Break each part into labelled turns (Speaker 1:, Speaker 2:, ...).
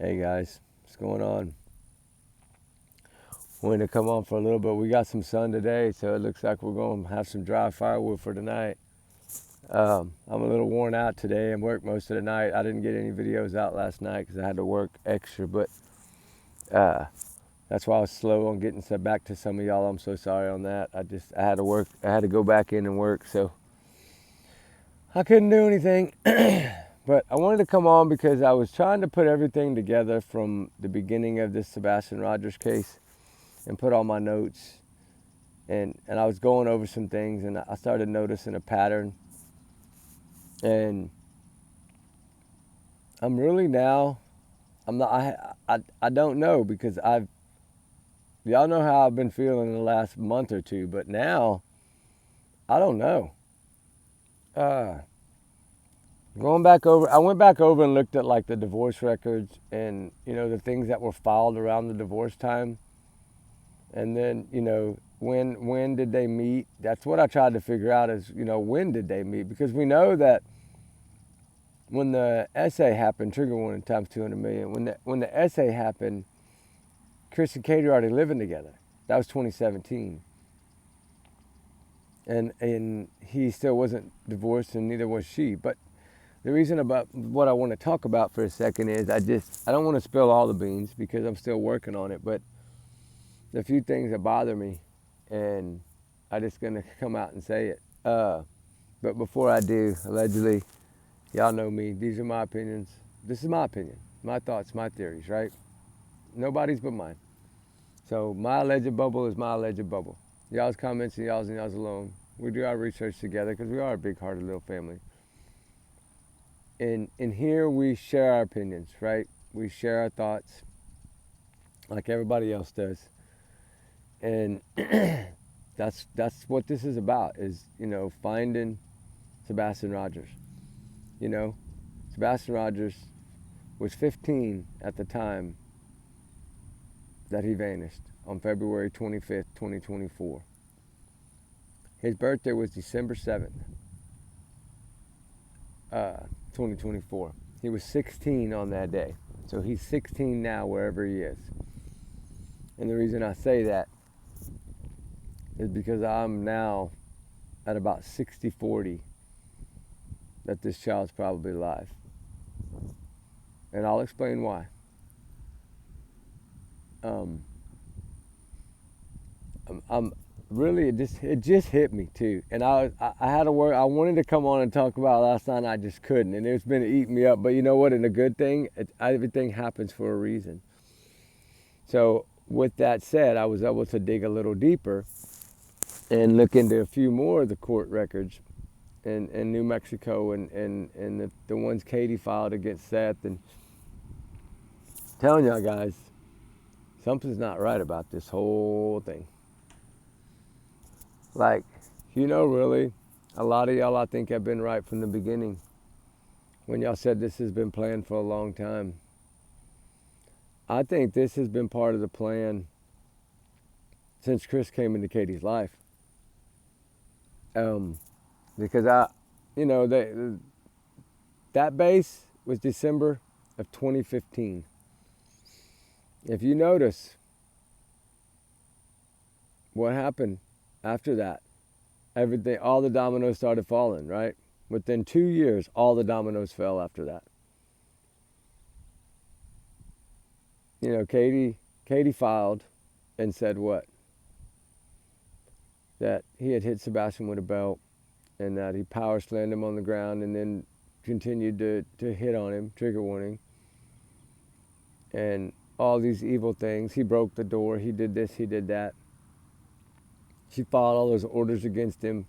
Speaker 1: Hey guys, what's going on? Wanted to come on for a little bit. We got some sun today, so it looks like we're going to have some dry firewood for tonight. I'm a little worn out today and worked most of the night. I didn't get any videos out last night because I had to work extra, but uh, that's why I was slow on getting back to some of y'all. I'm so sorry on that. I had to work. I had to go back in and work, so I couldn't do anything. But I wanted to come on because I was trying to put everything together from the beginning of this Sebastian Rogers case and put all my notes, and I was going over some things, and I started noticing a pattern. And I'm really now, I'm not, I don't know, because y'all know how I've been feeling in the last month or two, but now I don't know. Going back over, I went back over and looked at like the divorce records and, the things that were filed around the divorce time. And then, when did they meet? That's what I tried to figure out is, when did they meet? Because we know that when the essay happened, trigger warning times 200 million, when the essay happened, Chris and Katie were already living together. That was 2017. And he still wasn't divorced, and neither was she. But the reason about what I want to talk about for a second is I don't want to spill all the beans because I'm still working on it, but a few things that bother me, and I'm just going to come out and say it. But before I do, allegedly, y'all know me. These are my opinions. This is my opinion, my thoughts, my theories, right? Nobody's but mine. So my alleged bubble is my alleged bubble. Y'all's comments and y'all's alone. We do our research together because we are a big-hearted little family. And here we share our opinions, right? We share our thoughts like everybody else does. And that's what this is about, is, finding Sebastian Rogers. Sebastian Rogers was 15 at the time that he vanished on February 25th, 2024. His birthday was December 7th, 2024. He was 16 on that day. So he's 16 now wherever he is. And the reason I say that is because I'm now at about 60-40 that this child's probably alive. And I'll explain why. I'm really, it just hit me too. And I had to work. I wanted to come on and talk about it last night, and I just couldn't. And it's been eating me up. But you know what? And a good thing, everything happens for a reason. So with that said, I was able to dig a little deeper and look into a few more of the court records in New Mexico and the ones Katie filed against Seth. And telling y'all guys, something's not right about this whole thing. Like, really, a lot of y'all, I think, have been right from the beginning when y'all said this has been planned for a long time. I think this has been part of the plan since Chris came into Katie's life. Because that base was December of 2015. If you notice what happened after that, all the dominoes started falling, right? Within 2 years, all the dominoes fell after that. Katie filed and said what? That he had hit Sebastian with a belt, and that he power slammed him on the ground and then continued to hit on him, trigger warning. And all these evil things. He broke the door, he did this, he did that. She filed all those orders against him.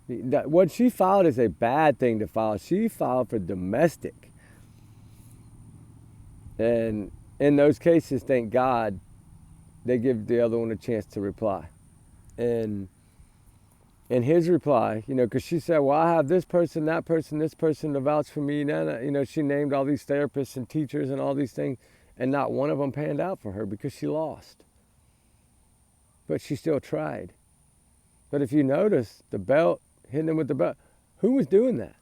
Speaker 1: What she filed is a bad thing to file. She filed for domestic. And in those cases, thank God, they give the other one a chance to reply. And in his reply, because she said, well, I have this person, that person, this person to vouch for me. She named all these therapists and teachers and all these things, and not one of them panned out for her because she lost. But she still tried. But if you notice, the belt, hitting him with the belt, who was doing that?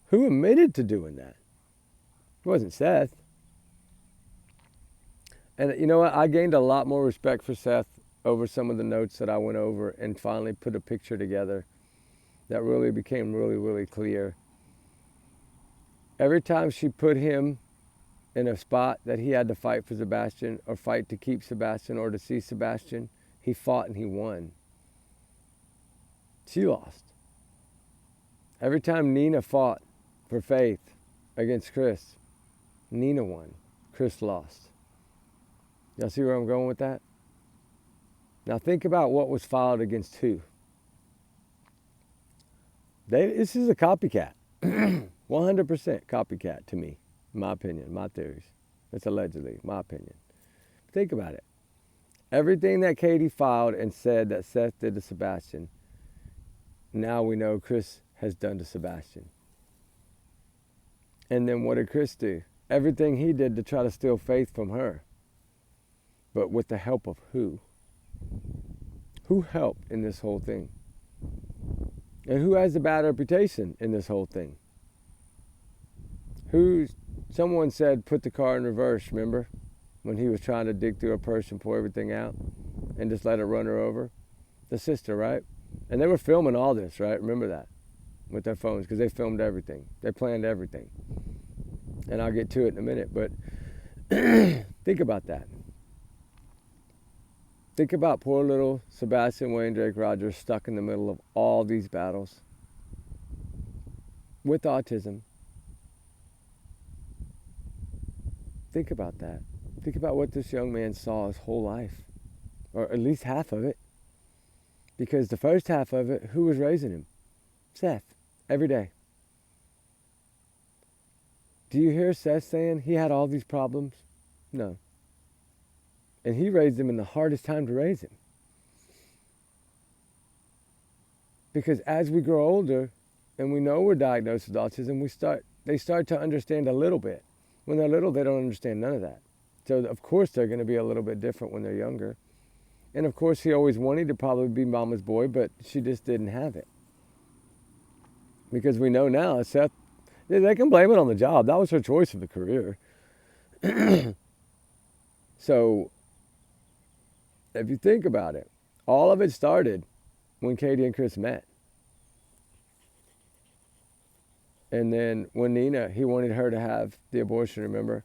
Speaker 1: Who admitted to doing that? It wasn't Seth. And you know what? I gained a lot more respect for Seth over some of the notes that I went over and finally put a picture together that really became really, really clear. Every time she put him in a spot that he had to fight for Sebastian or fight to keep Sebastian or to see Sebastian, he fought and he won. She lost. Every time Nina fought for Faith against Chris, Nina won. Chris lost. Y'all see where I'm going with that? Now think about what was filed against who. This is a copycat. 100% copycat to me, in my opinion, my theories. It's allegedly, my opinion. Think about it. Everything that Katie filed and said that Seth did to Sebastian, now we know Chris has done to Sebastian. And then what did Chris do? Everything he did to try to steal Faith from her. But with the help of who? Who helped in this whole thing? And who has a bad reputation in this whole thing? Someone said put the car in reverse, remember? When he was trying to dig through her purse and pour everything out and just let it run her over? The sister, right? And they were filming all this, right? Remember that? With their phones, because they filmed everything. They planned everything. And I'll get to it in a minute, but think about that. Think about poor little Sebastian Wayne Drake Rogers stuck in the middle of all these battles with autism. Think about that. Think about what this young man saw his whole life, or at least half of it. Because the first half of it, who was raising him? Seth, every day. Do you hear Seth saying he had all these problems? No. And he raised him in the hardest time to raise him. Because as we grow older and we know we're diagnosed with autism, they start to understand a little bit. When they're little, they don't understand none of that. So of course they're going to be a little bit different when they're younger. And of course he always wanted to probably be mama's boy, but she just didn't have it. Because we know now, Seth, they can blame it on the job. That was her choice of the career. So if you think about it, all of it started when Katie and Chris met. And then when Nina, he wanted her to have the abortion, remember,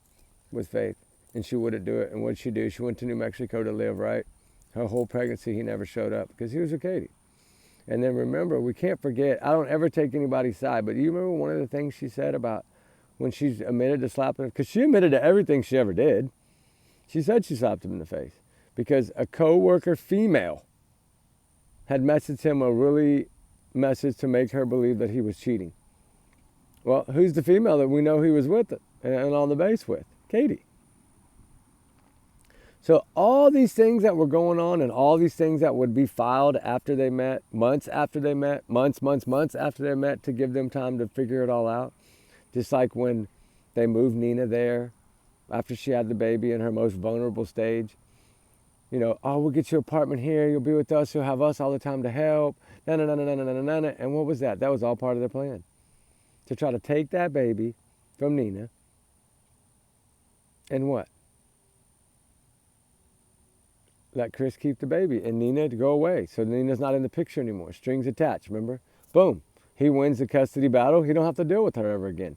Speaker 1: with Faith. And she wouldn't do it. And what did she do? She went to New Mexico to live, right? Her whole pregnancy, he never showed up because he was with Katie. And then remember, we can't forget, I don't ever take anybody's side, but do you remember one of the things she said about when she admitted to slapping him? Because she admitted to everything she ever did. She said she slapped him in the face because a co-worker female had messaged him a really message to make her believe that he was cheating. Well, who's the female that we know he was with and on the base with? Katie. So all these things that were going on and all these things that would be filed after they met, months after they met, months after they met to give them time to figure it all out. Just like when they moved Nina there after she had the baby in her most vulnerable stage. You know, oh, we'll get you an apartment here. You'll be with us. You'll have us all the time to help. And what was that? That was all part of their plan. To try to take that baby from Nina and what? Let Chris keep the baby and Nina to go away. So Nina's not in the picture anymore. Strings attached, remember? Boom. He wins the custody battle. He don't have to deal with her ever again.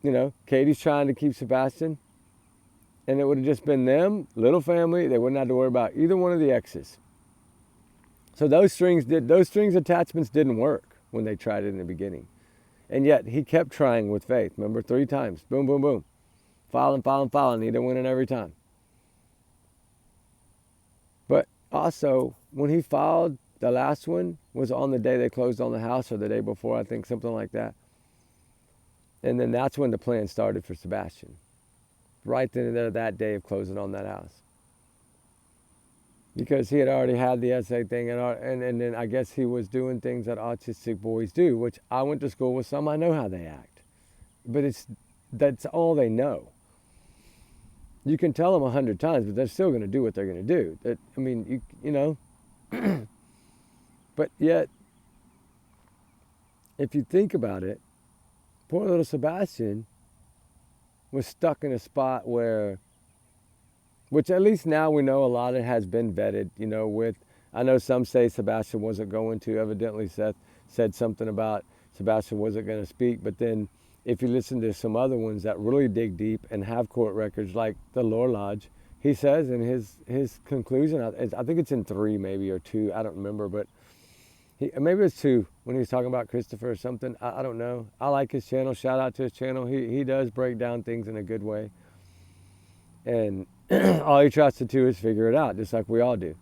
Speaker 1: You know, Katie's trying to keep Sebastian. And it would have just been them, little family. They wouldn't have to worry about either one of the exes. So those strings attachments didn't work when they tried it in the beginning. And yet he kept trying with Faith. Remember, 3 times. Boom, boom, boom. Filing. Nina winning every time. But also, when he filed, the last one was on the day they closed on the house or the day before, I think, something like that. And then that's when the plan started for Sebastian. Right then and there, that day of closing on that house. Because he had already had the essay thing, and then I guess he was doing things that autistic boys do, which I went to school with some, I know how they act. But that's all they know. You can tell them 100 times, but they're still going to do what they're going to do. You know. But yet, if you think about it, poor little Sebastian, was stuck in a spot where, which at least now we know a lot of it has been vetted, you know, with, I know some say Sebastian wasn't going to. Evidently Seth said something about Sebastian wasn't going to speak. But then if you listen to some other ones that really dig deep and have court records, like the Lore Lodge, he says in his conclusion, I think it's in 3 maybe, or 2, I don't remember, but maybe it's 2 when he was talking about Christopher or something. I don't know. I like his channel. Shout out to his channel. He does break down things in a good way. And all he tries to do is figure it out, just like we all do.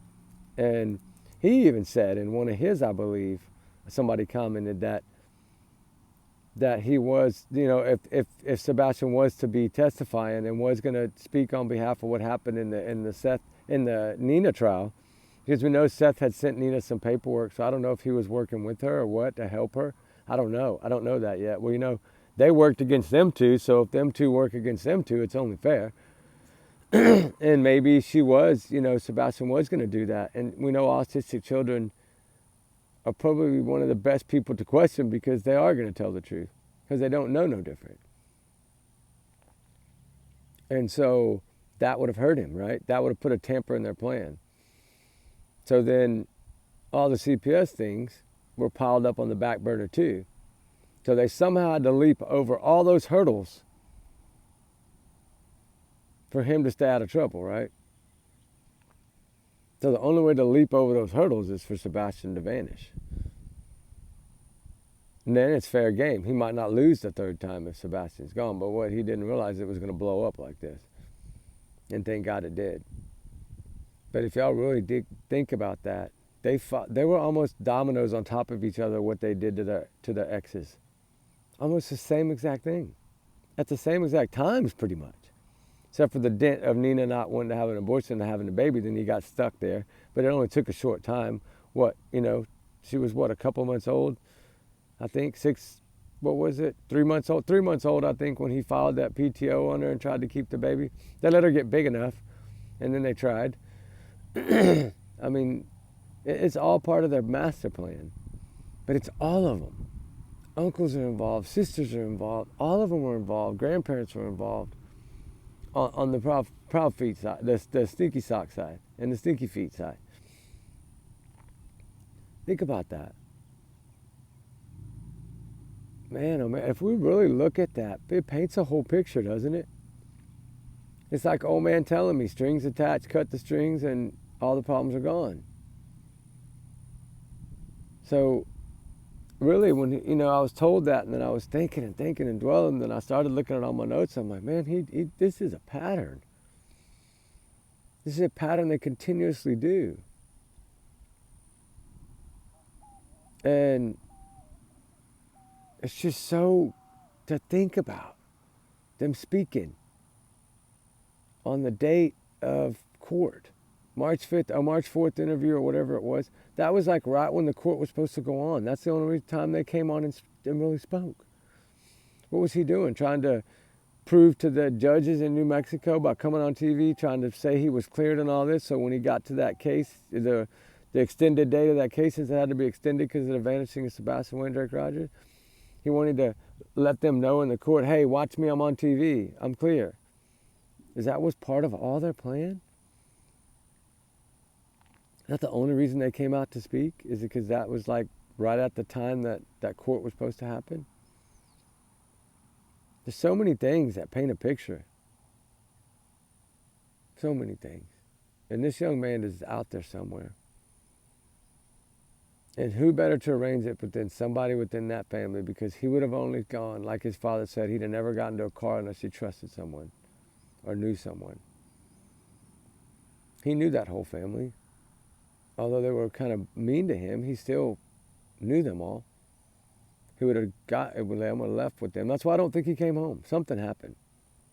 Speaker 1: And he even said in one of his, I believe, somebody commented that he was, you know, if Sebastian was to be testifying and was going to speak on behalf of what happened in the Nina trial, because we know Seth had sent Nina some paperwork, so I don't know if he was working with her or what to help her. I don't know that yet. Well, you know, they worked against them two, so if them two work against them two, it's only fair. And maybe she was, you know, Sebastian was going to do that. And we know autistic children are probably one of the best people to question, because they are going to tell the truth, because they don't know no different. And so that would have hurt him, right? That would have put a tamper in their plan. So then all the CPS things were piled up on the back burner too. So they somehow had to leap over all those hurdles for him to stay out of trouble, right? So the only way to leap over those hurdles is for Sebastian to vanish. And then it's fair game. He might not lose the 3rd time if Sebastian's gone, but what he didn't realize, it was going to blow up like this. And thank God it did. But if y'all really think about that, they were almost dominoes on top of each other, what they did to their exes. Almost the same exact thing. At the same exact times, pretty much. Except for the dent of Nina not wanting to have an abortion and having a baby, then he got stuck there. But it only took a short time. What, you know, she was a couple months old? I think 3 months old? 3 months old, I think, when he filed that PTO on her and tried to keep the baby. They let her get big enough, and then they tried. I mean, it's all part of their master plan. But it's all of them. Uncles are involved, sisters are involved, all of them were involved, grandparents were involved. On the proud feet side, the stinky sock side, and the stinky feet side. Think about that. Man, oh man, if we really look at that, it paints a whole picture, doesn't it? It's like old man telling me, strings attached, cut the strings, and all the problems are gone. So, really, when, you know, I was told that, and then I was thinking and dwelling, and then I started looking at all my notes. I'm like, man, this is a pattern. This is a pattern they continuously do. And it's just so to think about them speaking on the date of court, March 5th or March 4th interview or whatever it was. That was like right when the court was supposed to go on. That's the only time they came on and really spoke. What was he doing? Trying to prove to the judges in New Mexico by coming on TV, trying to say he was cleared and all this. So when he got to that case, the extended date of that case, since it had to be extended because of the vanishing of Sebastian Windrake Rogers, he wanted to let them know in the court, hey, watch me, I'm on TV, I'm clear. Is that was part of all their plan? Is that the only reason they came out to speak? Is it because that was like right at the time that court was supposed to happen? There's so many things that paint a picture. So many things. And this young man is out there somewhere. And who better to arrange it but than somebody within that family, because he would have only gone, like his father said, he'd have never gotten into a car unless he trusted someone or knew someone. He knew that whole family. Although they were kind of mean to him, he still knew them all. He would have left with them. That's why I don't think he came home. Something happened.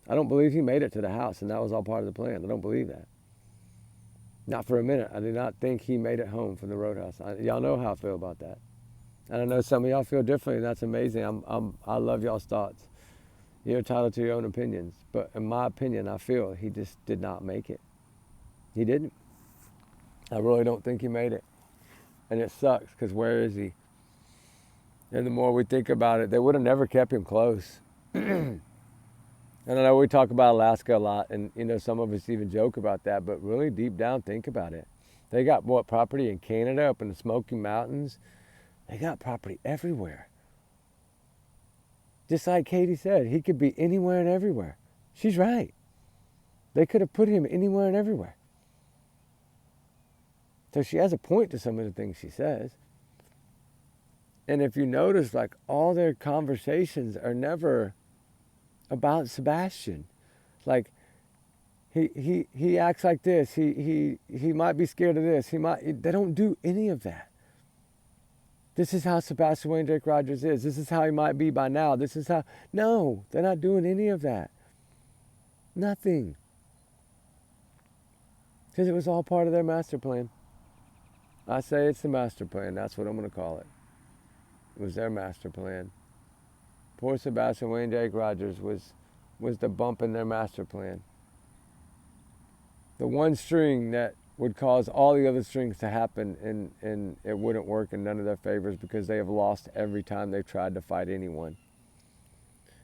Speaker 1: I don't believe he made it to the house and that was all part of the plan. I don't believe that. Not for a minute. I do not think he made it home from the roadhouse. Y'all know how I feel about that. And I know some of y'all feel differently, and that's amazing. I love y'all's thoughts. You're entitled to your own opinions. But in my opinion, I feel he just did not make it. He didn't. I really don't think he made it. And it sucks, because where is he? And the more we think about it, they would have never kept him close. And I know we talk about Alaska a lot, and you know some of us even joke about that, but really deep down, think about it. They got what property in Canada, up in the Smoky Mountains. They got property everywhere. Just like Katie said, he could be anywhere and everywhere. She's right. They could have put him anywhere and everywhere. So she has a point to some of the things she says. And if you notice, like, all their conversations are never about Sebastian. Like, he acts like this. He might be scared of this. They don't do any of that. This is how Sebastian Wayne Drake Rogers is. This is how he might be by now. This is how. No, they're not doing any of that. Nothing. Because it was all part of their master plan. I say it's the master plan. That's what I'm going to call it. It was their master plan. Poor Sebastian Wayne Drake Rogers was the bump in their master plan. The one string that would cause all the other strings to happen, and it wouldn't work in none of their favors because they have lost every time they've tried to fight anyone.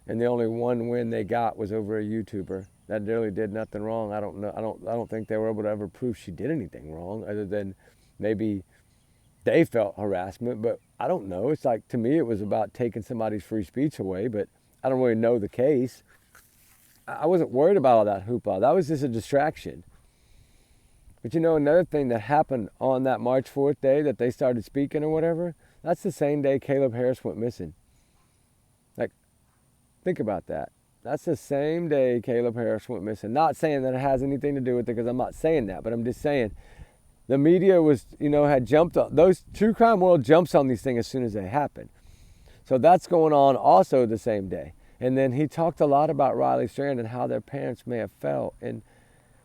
Speaker 1: And the only one win they got was over a YouTuber that really did nothing wrong. I don't know. I don't think they were able to ever prove she did anything wrong, other than maybe they felt harassment. But I don't know. It's like, to me, it was about taking somebody's free speech away. But I don't really know the case. I wasn't worried about all that hoopla. That was just a distraction. But you know, another thing that happened on that March 4th day that they started speaking or whatever, that's the same day Caleb Harris went missing. Like, think about that. That's the same day Caleb Harris went missing. Not saying that it has anything to do with it, because I'm not saying that, but I'm just saying the media was, had jumped on, those True Crime World jumps on these things as soon as they happen. So that's going on also the same day. And then he talked a lot about Riley Strand and how their parents may have felt,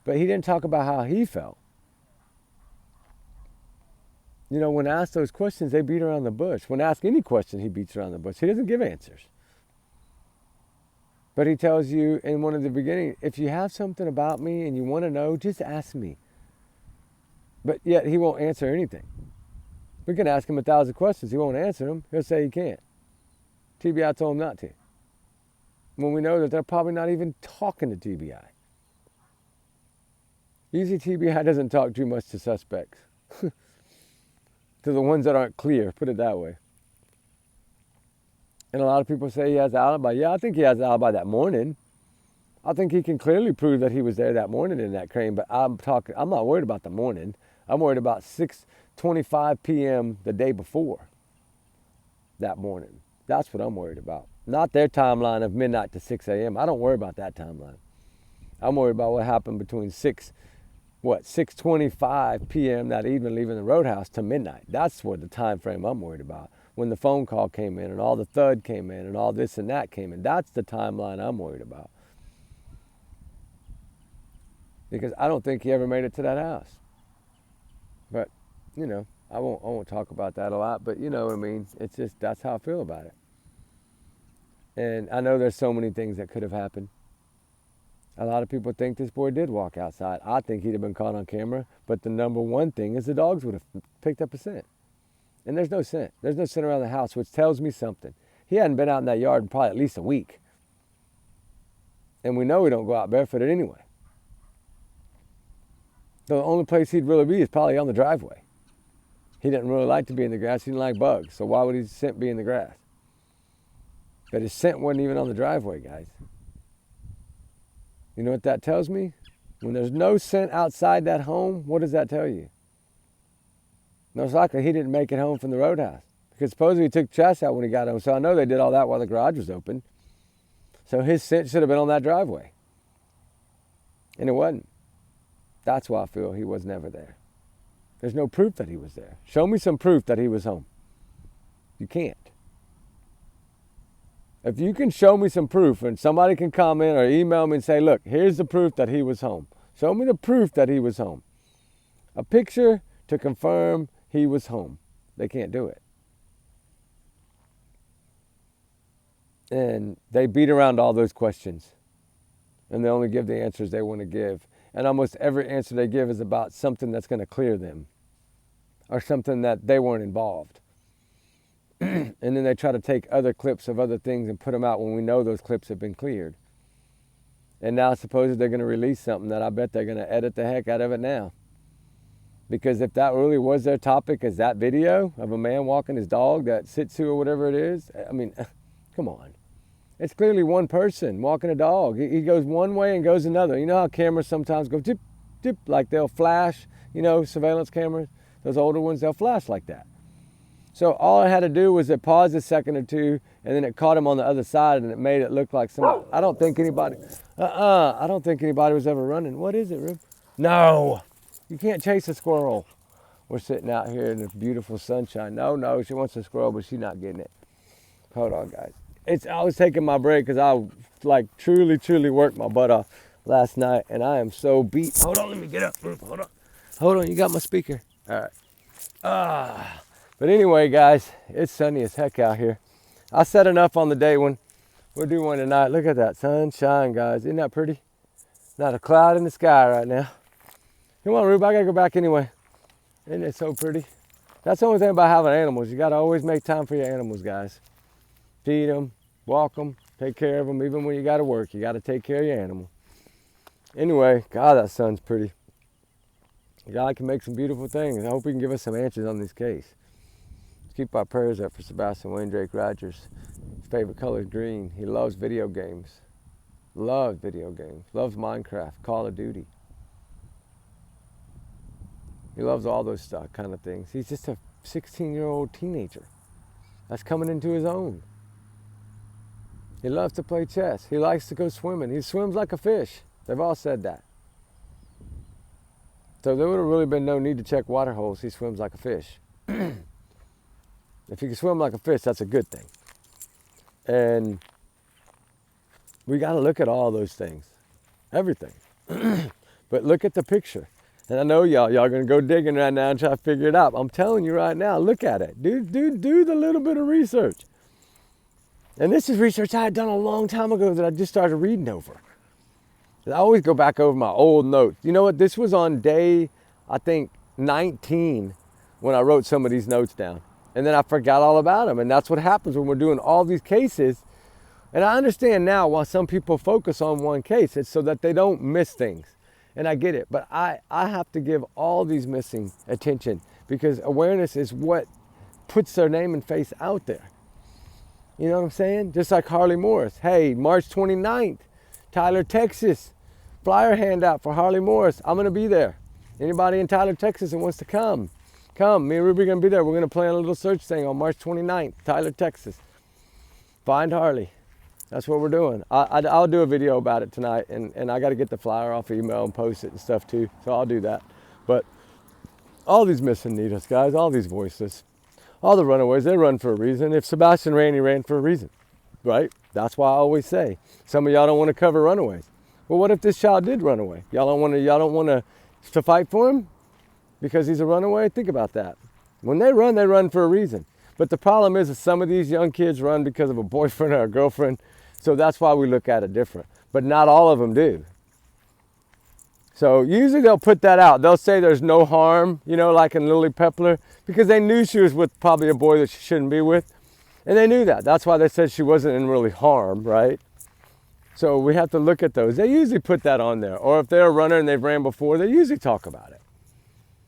Speaker 1: but he didn't talk about how he felt. When asked those questions, they beat around the bush. When asked any question, he beats around the bush. He doesn't give answers. But he tells you in one of the beginning, if you have something about me and you want to know, just ask me. But yet he won't answer anything. We can ask him 1,000 questions. He won't answer them. He'll say he can't. TBI told him not to. When we know that they're probably not even talking to TBI. Usually TBI doesn't talk too much to suspects. To the ones that aren't clear, put it that way. And a lot of people say he has an alibi. Yeah, I think he has an alibi that morning. I think he can clearly prove that he was there that morning in that crane, but I'm not worried about the morning. I'm worried about 6:25 p.m. the day before that morning. That's what I'm worried about. Not their timeline of midnight to 6 a.m. I don't worry about that timeline. I'm worried about what happened between 6:25 p.m. that evening, leaving the roadhouse, to midnight. That's what the time frame I'm worried about. When the phone call came in and all the thud came in and all this and that came in. That's the timeline I'm worried about. Because I don't think he ever made it to that house. But, I won't talk about that a lot, but you know what I mean. It's just, that's how I feel about it. And I know there's so many things that could have happened. A lot of people think this boy did walk outside. I think he'd have been caught on camera, but the number one thing is the dogs would have picked up a scent. And there's no scent. There's no scent around the house, which tells me something. He hadn't been out in that yard in probably at least a week. And we know he don't go out barefooted anyway. So the only place he'd really be is probably on the driveway. He didn't really like to be in the grass. He didn't like bugs. So why would his scent be in the grass? But his scent wasn't even on the driveway, guys. You know what that tells me? When there's no scent outside that home, what does that tell you? Most likely he didn't make it home from the roadhouse. Because supposedly he took trash out when he got home. So I know they did all that while the garage was open. So his scent should have been on that driveway. And it wasn't. That's why I feel he was never there. There's no proof that he was there. Show me some proof that he was home. You can't. If you can show me some proof and somebody can comment or email me and say, look, here's the proof that he was home. Show me the proof that he was home. A picture to confirm he was home. They can't do it. And they beat around all those questions. And they only give the answers they want to give. And almost every answer they give is about something that's going to clear them. Or something that they weren't involved. And then they try to take other clips of other things and put them out when we know those clips have been cleared. And now supposedly they're going to release something that I bet they're going to edit the heck out of it now. Because if that really was their topic, is that video of a man walking his dog, that Shih Tzu or whatever it is, I mean, come on. It's clearly one person walking a dog. He goes one way and goes another. You know how cameras sometimes go dip, dip, like they'll flash, you know, surveillance cameras, those older ones, they'll flash like that. So all I had to do was it paused a second or two, and then it caught him on the other side, and it made it look like somebody. I don't think anybody was ever running. What is it, Rip? No, you can't chase a squirrel. We're sitting out here in the beautiful sunshine. No, she wants a squirrel, but she's not getting it. Hold on, guys. I was taking my break because I like truly worked my butt off last night, and I am so beat. Hold on, let me get up. Hold on, you got my speaker. All right. But anyway, guys, it's sunny as heck out here. I said enough on the day one. We'll do one tonight. Look at that sunshine, guys. Isn't that pretty? Not a cloud in the sky right now. Come on, Rube, I gotta go back anyway. Isn't it so pretty? That's the only thing about having animals. You gotta always make time for your animals, guys. Feed them, walk them, take care of them. Even when you gotta work, you gotta take care of your animal. Anyway, God, that sun's pretty. God can make some beautiful things. I hope he can give us some answers on this case. Keep our prayers up for Sebastian Wayne Drake Rogers. His favorite color is green. He loves video games. Loves video games. Loves Minecraft, Call of Duty. He loves all those stuff, kind of things. He's just a 16-year-old teenager that's coming into his own. He loves to play chess. He likes to go swimming. He swims like a fish. They've all said that. So there would have really been no need to check water holes. He swims like a fish. If you can swim like a fish, that's a good thing. And we got to look at all those things, everything. But look at the picture. And I know y'all going to go digging right now and try to figure it out. I'm telling you right now, look at it. Do the little bit of research. And this is research I had done a long time ago that I just started reading over. I always go back over my old notes. You know what? This was on day, I think, 19 when I wrote some of these notes down. And then I forgot all about them. And that's what happens when we're doing all these cases. And I understand now why some people focus on one case. It's so that they don't miss things. And I get it. But I have to give all these missing attention because awareness is what puts their name and face out there. You know what I'm saying? Just like Harley Morris. Hey, March 29th, Tyler, Texas. Flyer handout for Harley Morris. I'm going to be there. Anybody in Tyler, Texas that wants to come. Come, me and Ruby are going to be there. We're going to plan a little search thing on March 29th, Tyler, Texas. Find Harley. That's what we're doing. I'll do a video about it tonight, and I got to get the flyer off email and post it and stuff too, so I'll do that. But all these missing need us, guys, all these voices, all the runaways, they run for a reason. If Sebastian ran, he ran for a reason, right? That's why I always say, some of y'all don't want to cover runaways. Well, what if this child did run away? Y'all don't want to fight for him? Because he's a runaway? Think about that. When they run for a reason. But the problem is that some of these young kids run because of a boyfriend or a girlfriend. So that's why we look at it different. But not all of them do. So usually they'll put that out. They'll say there's no harm, you know, like in Lily Pepler, because they knew she was with probably a boy that she shouldn't be with. And they knew that. That's why they said she wasn't in really harm, right? So we have to look at those. They usually put that on there. Or if they're a runner and they've ran before, they usually talk about it.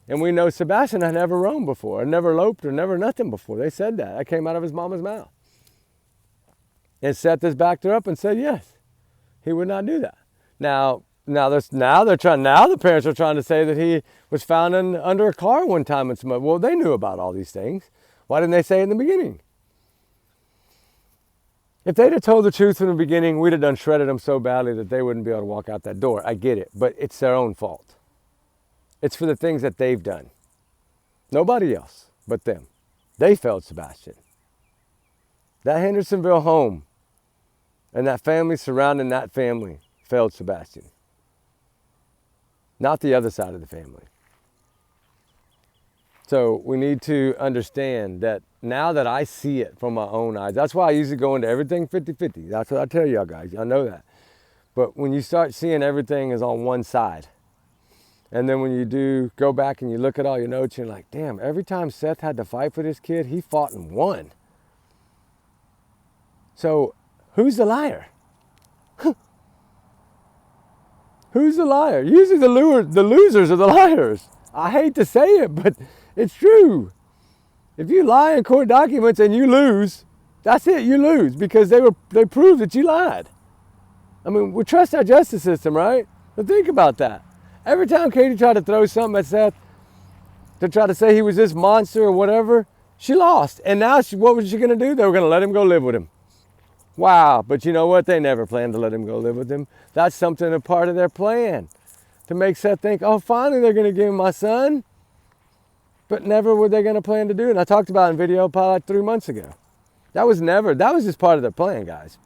Speaker 1: And we know Sebastian had never roamed before, or never eloped, or never nothing before. They said that. That came out of his mama's mouth. And Seth has backed her up and said yes, he would not do that. Now the parents are trying to say that he was found under a car one time and smoke. Well, they knew about all these things. Why didn't they say it in the beginning? If they'd have told the truth from the beginning, we'd have done shredded them so badly that they wouldn't be able to walk out that door. I get it, but it's their own fault. It's for the things that they've done. Nobody else but them. They failed Sebastian. That Hendersonville home and that family surrounding that family failed Sebastian. Not the other side of the family. So we need to understand that now that I see it from my own eyes, that's why I usually go into everything 50-50. That's what I tell y'all guys. Y'all know that. But when you start seeing everything is on one side, and then when you do go back and you look at all your notes, you're like, damn, every time Seth had to fight for this kid, he fought and won. So who's the liar? Who's the liar? Usually the losers are the liars. I hate to say it, but it's true. If you lie in court documents and you lose, that's it, you lose, because they proved that you lied. I mean, we trust our justice system, right? But think about that. Every time Katie tried to throw something at Seth to try to say he was this monster or whatever, she lost. And now what was she going to do? They were going to let him go live with him. Wow, but you know what? They never planned to let him go live with him. That's something, a part of their plan, to make Seth think, oh, finally they're going to give him my son. But never were they going to plan to do it. And I talked about it in video probably like 3 months ago. That was just part of their plan, guys.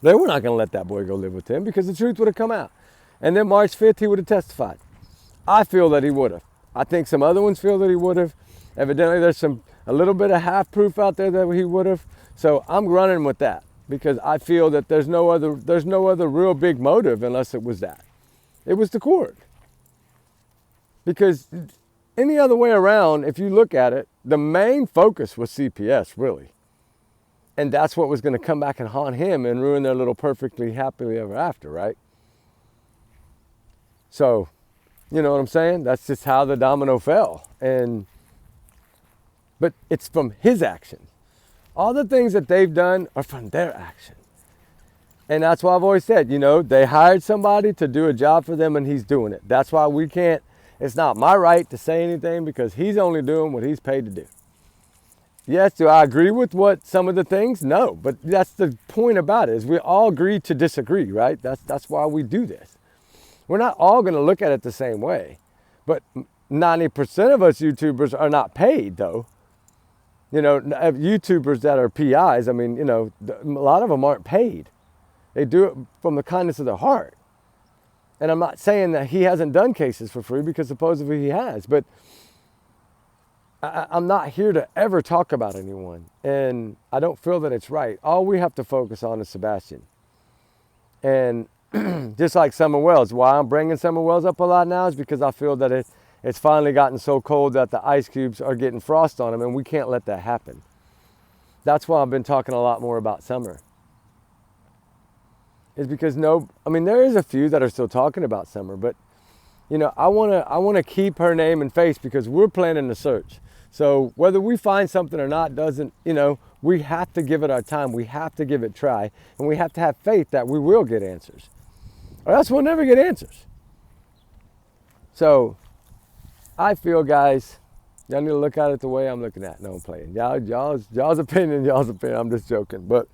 Speaker 1: They were not going to let that boy go live with him because the truth would have come out. And then March 5th, he would have testified. I feel that he would have. I think some other ones feel that he would have. Evidently, there's a little bit of half proof out there that he would have. So I'm running with that because I feel that there's no other real big motive unless it was that. It was the court. Because any other way around, if you look at it, the main focus was CPS, really. And that's what was going to come back and haunt him and ruin their little perfectly happily ever after, right? So, you know what I'm saying? That's just how the domino fell. But it's from his action. All the things that they've done are from their action. And that's why I've always said, you know, they hired somebody to do a job for them and he's doing it. That's why we can't, it's not my right to say anything because he's only doing what he's paid to do. Yes, do I agree with some of the things? No, but that's the point about it, is we all agree to disagree, right? That's why we do this. We're not all going to look at it the same way, but 90% of us YouTubers are not paid, though. You know, YouTubers that are PIs, I mean, you know, a lot of them aren't paid. They do it from the kindness of their heart. And I'm not saying that he hasn't done cases for free, because supposedly he has, but I'm not here to ever talk about anyone, and I don't feel that it's right. All we have to focus on is Sebastian. And just like Summer Wells, why I'm bringing Summer Wells up a lot now is because I feel that it's finally gotten so cold that the ice cubes are getting frost on them, and we can't let that happen. That's why I've been talking a lot more about Summer. Is because there is a few that are still talking about Summer, but you know, I wanna keep her name and face because we're planning the search. So whether we find something or not doesn't, you know, we have to give it our time. We have to give it a try, and we have to have faith that we will get answers, or else we'll never get answers. So I feel, guys, y'all need to look at it the way I'm looking at it. No, I'm playing. Y'all's opinion. I'm just joking. But,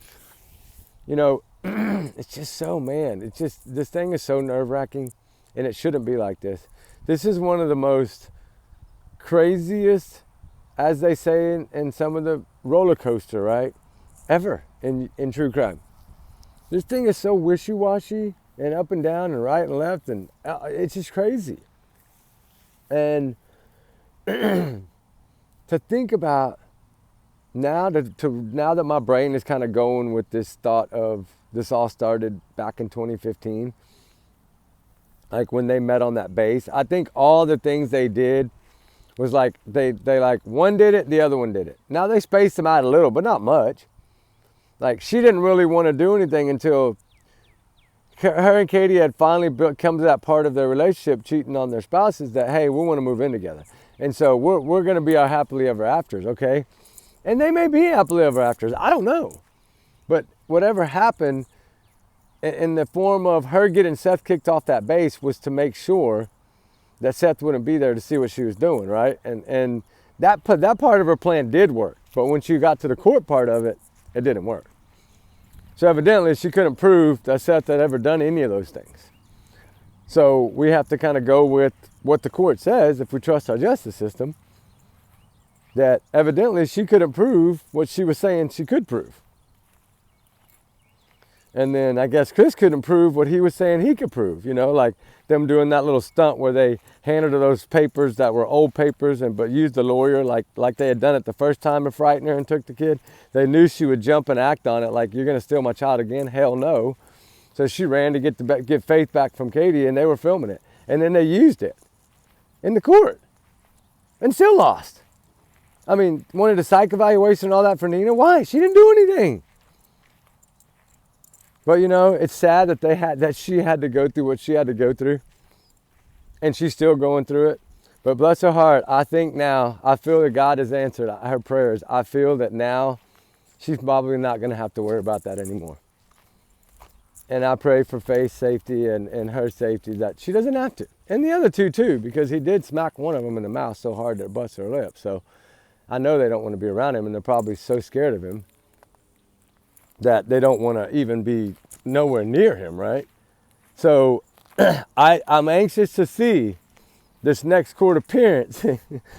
Speaker 1: you know, it's just so, man, this thing is so nerve-wracking, and it shouldn't be like this. This is one of the most craziest, as they say in some of the roller coaster, right, ever in true crime. This thing is so wishy-washy and up and down and right and left, and it's just crazy. And to think about now that my brain is kind of going with this thought of this all started back in 2015, like when they met on that base, I think all the things they did was like they like one did it, the other one did it. Now they spaced them out a little, but not much. Like she didn't really want to do anything until her and Katie had finally come to that part of their relationship, cheating on their spouses, that hey, we want to move in together, and so we're going to be our happily ever afters, okay? And they may be happily ever afters, I don't know, but whatever happened in the form of her getting Seth kicked off that base was to make sure that Seth wouldn't be there to see what she was doing, right? And that part of her plan did work, but when she got to the court part of it, it didn't work. So evidently she couldn't prove that Seth had ever done any of those things. So we have to kind of go with what the court says, if we trust our justice system, that evidently she couldn't prove what she was saying she could prove. And then I guess Chris couldn't prove what he was saying he could prove, you know, like them doing that little stunt where they handed her those papers that were old papers but used the lawyer like they had done it the first time to frighten her and took the kid. They knew she would jump and act on it like, you're going to steal my child again? Hell no. So she ran to get Faith back from Katie, and they were filming it. And then they used it in the court and still lost. I mean, wanted a psych evaluation and all that for Nina. Why? She didn't do anything. But you know, it's sad that she had to go through what she had to go through, and she's still going through it. But bless her heart, I think now, I feel that God has answered her prayers. I feel that now she's probably not going to have to worry about that anymore. And I pray for Faith's safety and her safety, that she doesn't have to. And the other two too, because he did smack one of them in the mouth so hard that it busted her lip. So I know they don't want to be around him, and they're probably so scared of him that they don't want to even be nowhere near him, right? So I'm anxious to see this next court appearance.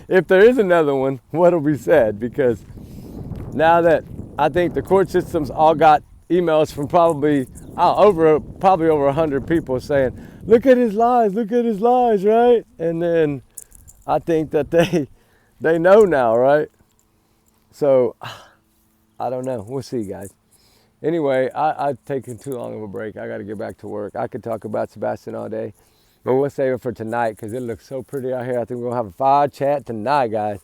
Speaker 1: If there is another one, what'll be said, because now that I think the court system's all got emails from probably over 100 people saying, look at his lies, right? And then I think that they know now, right? So I don't know. We'll see, guys. Anyway, I've taken too long of a break. I got to get back to work. I could talk about Sebastian all day, but we'll save it for tonight because it looks so pretty out here. I think we're going to have a fire chat tonight, guys.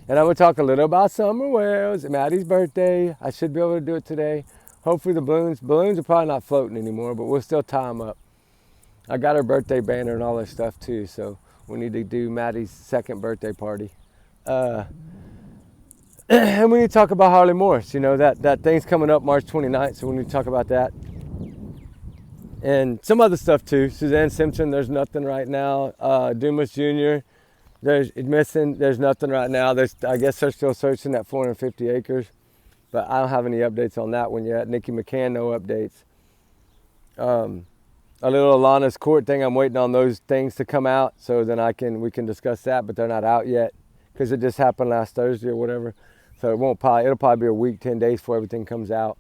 Speaker 1: And I'm going to talk a little about summer whales. Maddie's birthday. I should be able to do it today. Hopefully the balloons are probably not floating anymore, but we'll still tie them up. I got her birthday banner and all this stuff too, so we need to do Maddie's second birthday party. And we need to talk about Harley Morris. You know, that thing's coming up March 29th, so we need to talk about that. And some other stuff too. Suzanne Simpson, there's nothing right now. Dumas Jr., there's nothing right now. I guess they're still searching that 450 acres, but I don't have any updates on that one yet. Nikki McCann, no updates. A little Alana's court thing, I'm waiting on those things to come out so then we can discuss that, but they're not out yet because it just happened last Thursday or whatever. So it'll probably be a week, 10 days before everything comes out.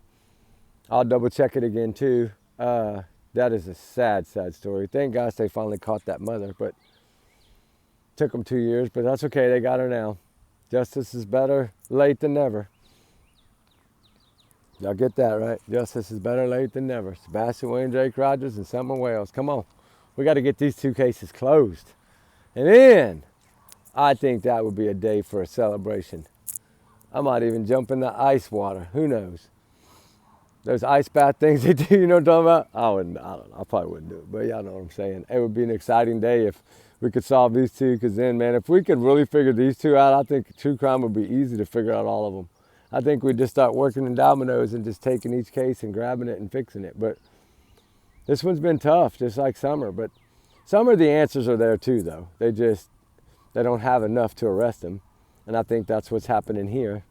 Speaker 1: I'll double check it again too. That is a sad, sad story. Thank gosh they finally caught that mother, but took them 2 years, but that's okay. They got her now. Justice is better late than never. Y'all get that, right? Justice is better late than never. Sebastian, William Drake Rogers, and Summer Wales. Come on. We got to get these two cases closed. And then I think that would be a day for a celebration. I might even jump in the ice water. Who knows? Those ice bath things they do, you know what I'm talking about? I don't know. I probably wouldn't do it, but y'all know what I'm saying. It would be an exciting day if we could solve these two, because then, man, if we could really figure these two out, I think true crime would be easy to figure out all of them. I think we'd just start working in dominoes and just taking each case and grabbing it and fixing it. But this one's been tough, just like Summer. But Summer, the answers are there too, though. They don't have enough to arrest him. And I think that's what's happening here,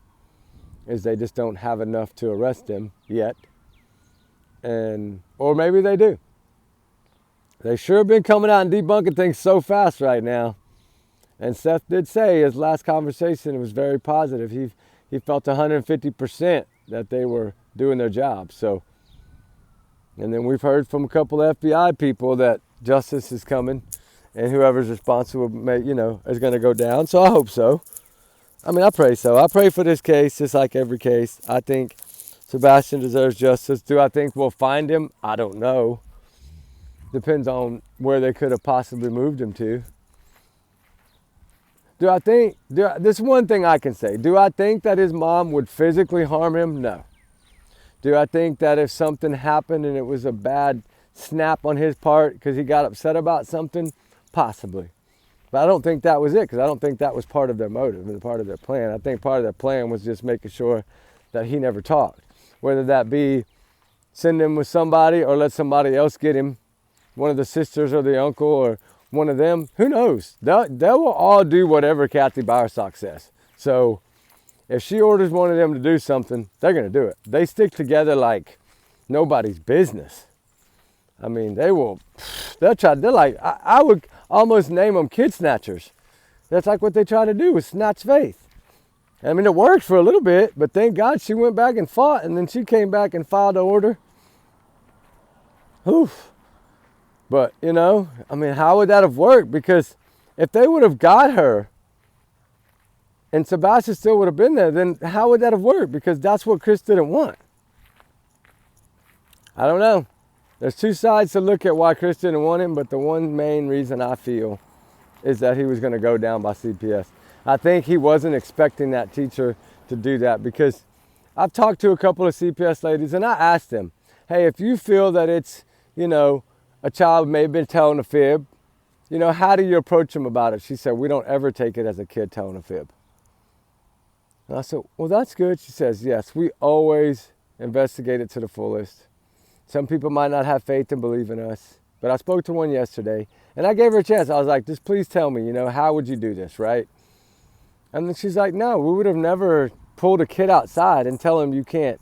Speaker 1: is they just don't have enough to arrest him yet. Or maybe they do. They sure have been coming out and debunking things so fast right now. And Seth did say his last conversation was very positive. He felt 150% that they were doing their job. So, and then we've heard from a couple of FBI people that justice is coming, and whoever's responsible is going to go down. So I hope so. I mean, I pray so. I pray for this case, just like every case. I think Sebastian deserves justice. Do I think we'll find him? I don't know. Depends on where they could have possibly moved him to. This one thing I can say. Do I think that his mom would physically harm him? No. Do I think that if something happened and it was a bad snap on his part because he got upset about something? Possibly. But I don't think that was it, because I don't think that was part of their motive and part of their plan. I think part of their plan was just making sure that he never talked. Whether that be send him with somebody or let somebody else get him, one of the sisters or the uncle or one of them, who knows? They will all do whatever Kathy Bowersock says. So if she orders one of them to do something, they're going to do it. They stick together like nobody's business. I mean, they'll try. They're like, I would almost name them kid snatchers. That's like what they try to do with snatch Faith. I mean, it worked for a little bit, but thank God she went back and fought, and then she came back and filed an order. Oof. But, I mean, how would that have worked? Because if they would have got her and Sebastian still would have been there, then how would that have worked? Because that's what Chris didn't want. I don't know. There's two sides to look at why Chris didn't want him, but the one main reason I feel is that he was going to go down by CPS. I think he wasn't expecting that teacher to do that, because I've talked to a couple of CPS ladies and I asked them, hey, if you feel that it's, a child may have been telling a fib, how do you approach them about it? She said, we don't ever take it as a kid telling a fib. And I said, well, that's good. She says, yes, we always investigate it to the fullest. Some people might not have faith and believe in us, but I spoke to one yesterday, and I gave her a chance. I was like, just please tell me, how would you do this, right? And then she's like, no, we would have never pulled a kid outside and tell him you can't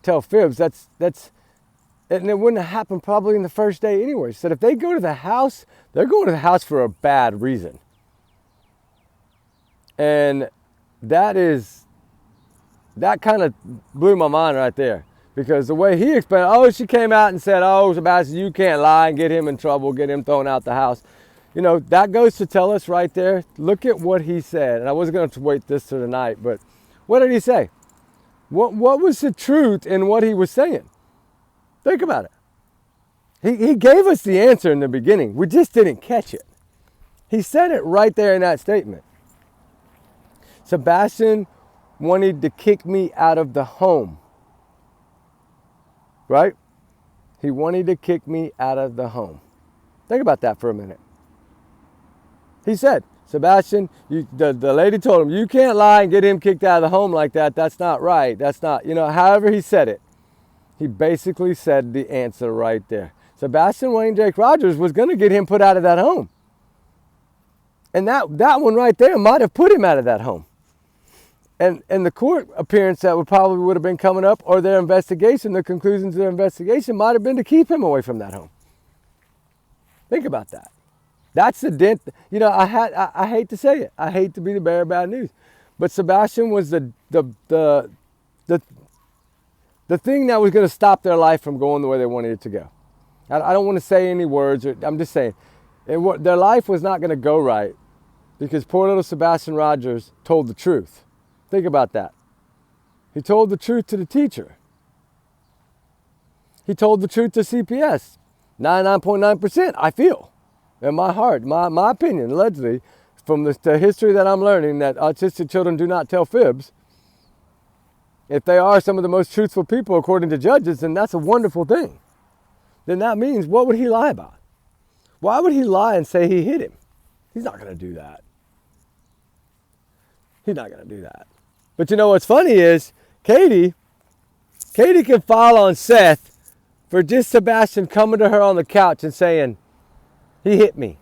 Speaker 1: tell fibs. And it wouldn't have happened probably in the first day anyway. She said, if they go to the house, they're going to the house for a bad reason. And that kind of blew my mind right there. Because the way he explained, she came out and said, Sebastian, you can't lie and get him in trouble, get him thrown out the house. That goes to tell us right there, look at what he said. And I wasn't going to wait this to tonight, but what did he say? What was the truth in what he was saying? Think about it. He gave us the answer in the beginning. We just didn't catch it. He said it right there in that statement. Sebastian wanted to kick me out of the home. Right? He wanted to kick me out of the home. Think about that for a minute. He said, Sebastian, the lady told him, you can't lie and get him kicked out of the home like that. That's not right. That's not, however he said it. He basically said the answer right there. Sebastian Wayne Jake Rogers was going to get him put out of that home. And that one right there might have put him out of that home. And the court appearance that would have been coming up, or their investigation, the conclusions of their investigation might have been to keep him away from that home. Think about that. That's the dent. I hate to say it. I hate to be the bearer of bad news. But Sebastian was the thing that was going to stop their life from going the way they wanted it to go. I don't want to say any words. I'm just saying, their life was not going to go right because poor little Sebastian Rogers told the truth. Think about that. He told the truth to the teacher. He told the truth to CPS. 99.9%, I feel, in my heart, my opinion, allegedly, from the history that I'm learning, that autistic children do not tell fibs. If they are some of the most truthful people according to judges, then that's a wonderful thing. Then that means, what would he lie about? Why would he lie and say he hit him? He's not going to do that. He's not going to do that. But what's funny is, Katie can file on Seth for just Sebastian coming to her on the couch and saying, he hit me.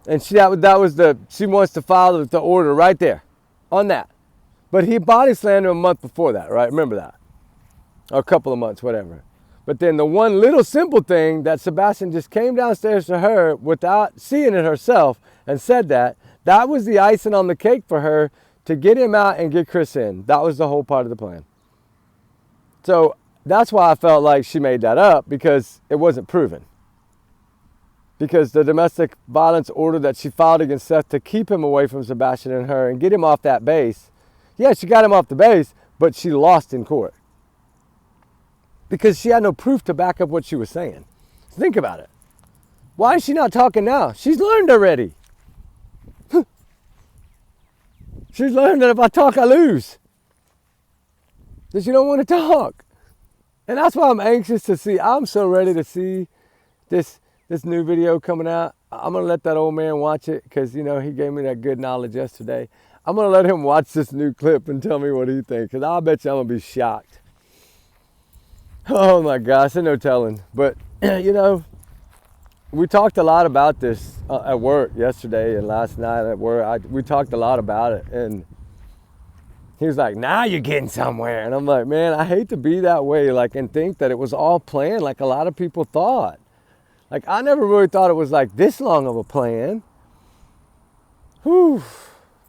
Speaker 1: And she wants to file the order right there on that. But he body slammed him a month before that, right? Remember that. Or a couple of months, whatever. But then the one little simple thing that Sebastian just came downstairs to her without seeing it herself and said that was the icing on the cake for her to get him out and get Chris in. That was the whole part of the plan. So that's why I felt like she made that up, because it wasn't proven. Because the domestic violence order that she filed against Seth to keep him away from Sebastian and her and get him off that base, yeah, she got him off the base, but she lost in court. Because she had no proof to back up what she was saying. Think about it. Why is she not talking now? She's learned already. She's learned that if I talk, I lose. That she don't want to talk. And that's why I'm anxious to see. I'm so ready to see this new video coming out. I'm going to let that old man watch it because, he gave me that good knowledge yesterday. I'm going to let him watch this new clip and tell me what he thinks, because I bet you I'm going to be shocked. Oh my gosh, there's no telling. But, we talked a lot about this at work yesterday and last night at work. We talked a lot about it. And he was like, now you're getting somewhere. And I'm like, man, I hate to be that way, and think that it was all planned like a lot of people thought. I never really thought it was like this long of a plan. Whew,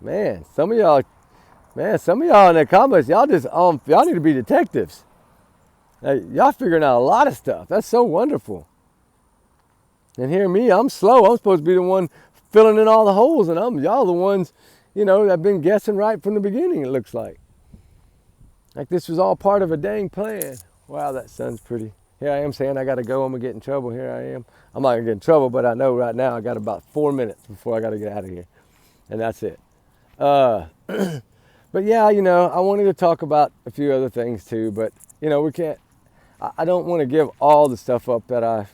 Speaker 1: man, some of y'all in the comments, y'all need to be detectives. Y'all figuring out a lot of stuff. That's so wonderful. And hear me, I'm slow. I'm supposed to be the one filling in all the holes, and y'all the ones, that have been guessing right from the beginning, it looks like. Like this was all part of a dang plan. Wow, that sun's pretty. Here I am saying I got to go. I'm going to get in trouble. Here I am. I'm not going to get in trouble, but I know right now I got about 4 minutes before I got to get out of here. And that's it. But yeah, I wanted to talk about a few other things too, but, we can't. I don't want to give all the stuff up that I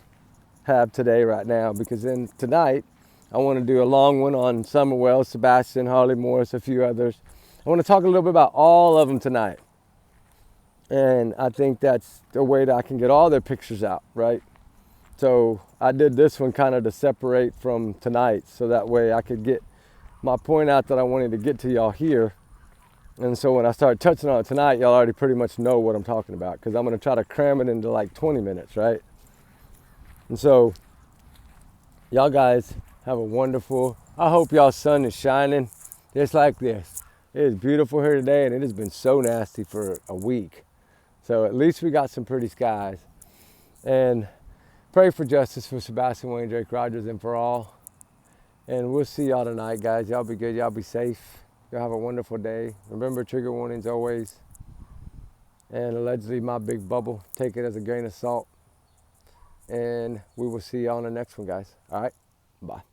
Speaker 1: have today right now, because then tonight I want to do a long one on Summerwell, Sebastian, Harley Morris, a few others. I want to talk a little bit about all of them tonight. And I think that's the way that I can get all their pictures out, right? So I did this one kind of to separate from tonight, so that way I could get my point out that I wanted to get to y'all here. And so when I start touching on it tonight, y'all already pretty much know what I'm talking about, because I'm going to try to cram it into like 20 minutes, right? And so y'all guys have a wonderful, I hope y'all's sun is shining just like this. It is beautiful here today, and it has been so nasty for a week. So at least we got some pretty skies. And pray for justice for Sebastian, Wayne, Drake, Rogers, and for all. And we'll see y'all tonight, guys. Y'all be good. Y'all be safe. Y'all have a wonderful day. Remember, trigger warnings always. And allegedly my big bubble. Take it as a grain of salt. And we will see you on the next one, guys. All right? Bye.